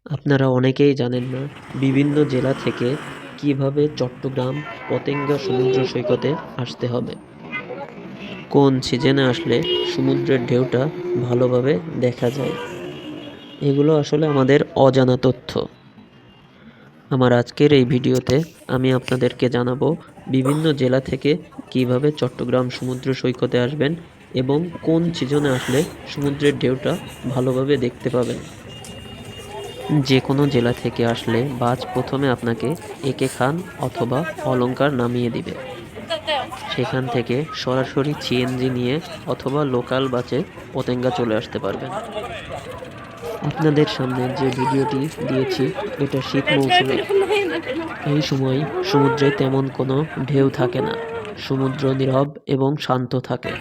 আপনারা অনেকেই জানেন না বিভিন্ন জেলা থেকে কিভাবে চট্টগ্রাম পতেঙ্গা সমুদ্র সৈকতে আসতে হবে। কোন সিজনে আসলে সমুদ্রের ঢেউটা ভালোভাবে দেখা যায়। এগুলো আসলে আমাদের অজানা তথ্য। আমার আজকের এই ভিডিওতে আমি আপনাদেরকে জানাবো বিভিন্ন জেলা থেকে কিভাবে চট্টগ্রাম সমুদ্র সৈকতে আসবেন এবং কোন সিজনে আসলে সমুদ্রের ঢেউটা ভালোভাবে দেখতে পাবেন। যে কোনো জেলা থেকে আসলে বাস প্রথমে আপনাকে একে খান অথবা অলংকার নামিয়ে দিবে। সেখান থেকে সরাসরি সিএনজি নিয়ে অথবা লোকাল বাসে পতেঙ্গা চলে আসতে পারবেন। আপনাদের সামনে যে ভিডিওটি দিয়েছি এটা শীত মৌসুমে। এই সময় সমুদ্রে তেমন কোনো ঢেউ থাকে না, সমুদ্র নীরব এবং শান্ত থাকে।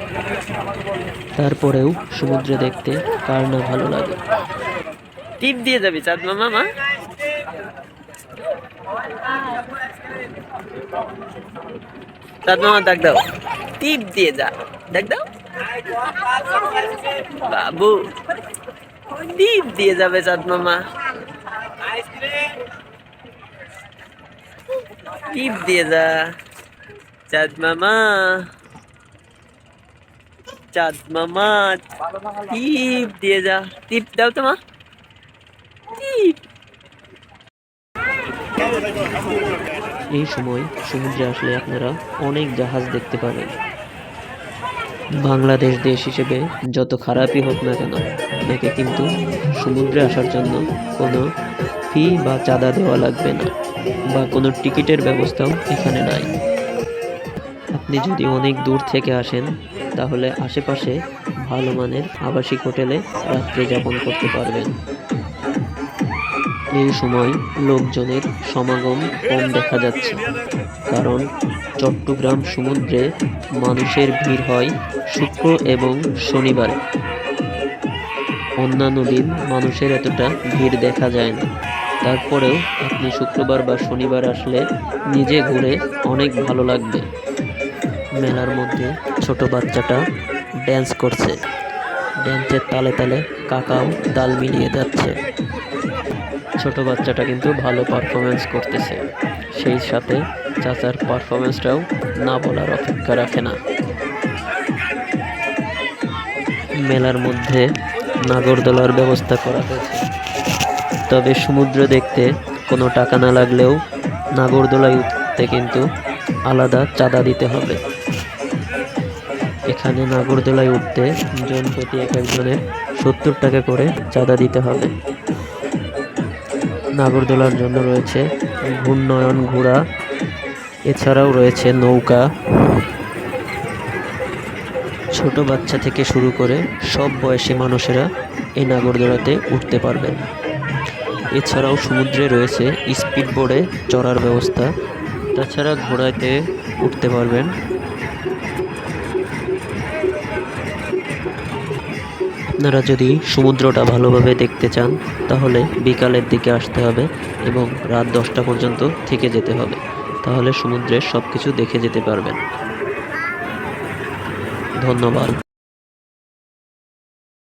তারপরেও সমুদ্রে দেখতে কার না ভালো লাগে। টিপ দিয়ে যাবি চাঁদ মামা। চাঁদ মামা ডাক দাও, টিপ দিয়ে যা, ডাক দাও বাবু, টিপ দিয়ে যাবে চাঁদ মামা, টিপ দিয়ে যা চাঁদ মামা, চাঁদ মামা টিপ দিয়ে যা, টিপ দাও তোমা, টিপ। এই সময় সমুদ্রে আসলে আপনারা অনেক জাহাজ দেখতে পাবেন। বাংলাদেশ দেশ হিসেবে যত খারাপই হোক না কেন, আপনাকে কিন্তু সমুদ্রে আসার জন্য কোনো ফি বা চাঁদা দেওয়া লাগবে না, বা কোনো টিকিটের ব্যবস্থাও এখানে নাই। আপনি যদি অনেক দূর থেকে আসেন তাহলে আশেপাশে ভালো মানের আবাসিক হোটেলে রাত্রি যাপন করতে পারবেন। এই সময় লোকজনের সমাগম কম দেখা যাচ্ছে, কারণ চট্টগ্রাম সমুদ্রে মানুষের ভিড় হয় শুক্র এবং শনিবারে। অন্যান্য দিন মানুষের এতটা ভিড় দেখা যায় না। তারপরেও আপনি শুক্রবার বা শনিবার আসলে নিজে ঘুরে অনেক ভালো লাগবে। মেলার মধ্যে ছোট বাচ্চাটা ড্যান্স করছে, ড্যান্সের তালে তালে কাকাও তাল মিলিয়ে যাচ্ছে। ছোট বাচ্চাটা কিন্তু ভালো পারফরমেন্স করতেছে, সেই সাথে চাচার পারফরমেন্সটাও না বলার অপেক্ষা রাখে না। মেলার মধ্যে নাগরদোলার ব্যবস্থা করা হয়েছে, তবে সমুদ্র দেখতে কোনো টাকা না লাগলেও নাগরদোলায় উঠতে কিন্তু আলাদা চাঁদা দিতে হবে। এখানে নাগরদোলায় উঠতে জন প্রতি এক একজনের 70 টাকা করে চাঁদা দিতে হবে। নাগরদোলার জন্য রয়েছে ঘূর্ণয়ন ঘোড়া, এছাড়াও রয়েছে নৌকা। ছোট বাচ্চা থেকে শুরু করে সব বয়সী মানুষেরা এই নাগরদোলাতে উঠতে পারবেন। এছাড়াও সমুদ্রে রয়েছে স্পিড বোর্ডে চড়ার ব্যবস্থা, তাছাড়া ঘোড়াতে উঠতে পারবেন। আপনারা যদি সমুদ্রটা ভালোভাবে দেখতে চান তাহলে বিকালের দিকে আসতে হবে এবং রাত 10টা পর্যন্ত থেকে যেতে হবে, তাহলে সমুদ্রের সব কিছু দেখে যেতে পারবেন। ধন্যবাদ।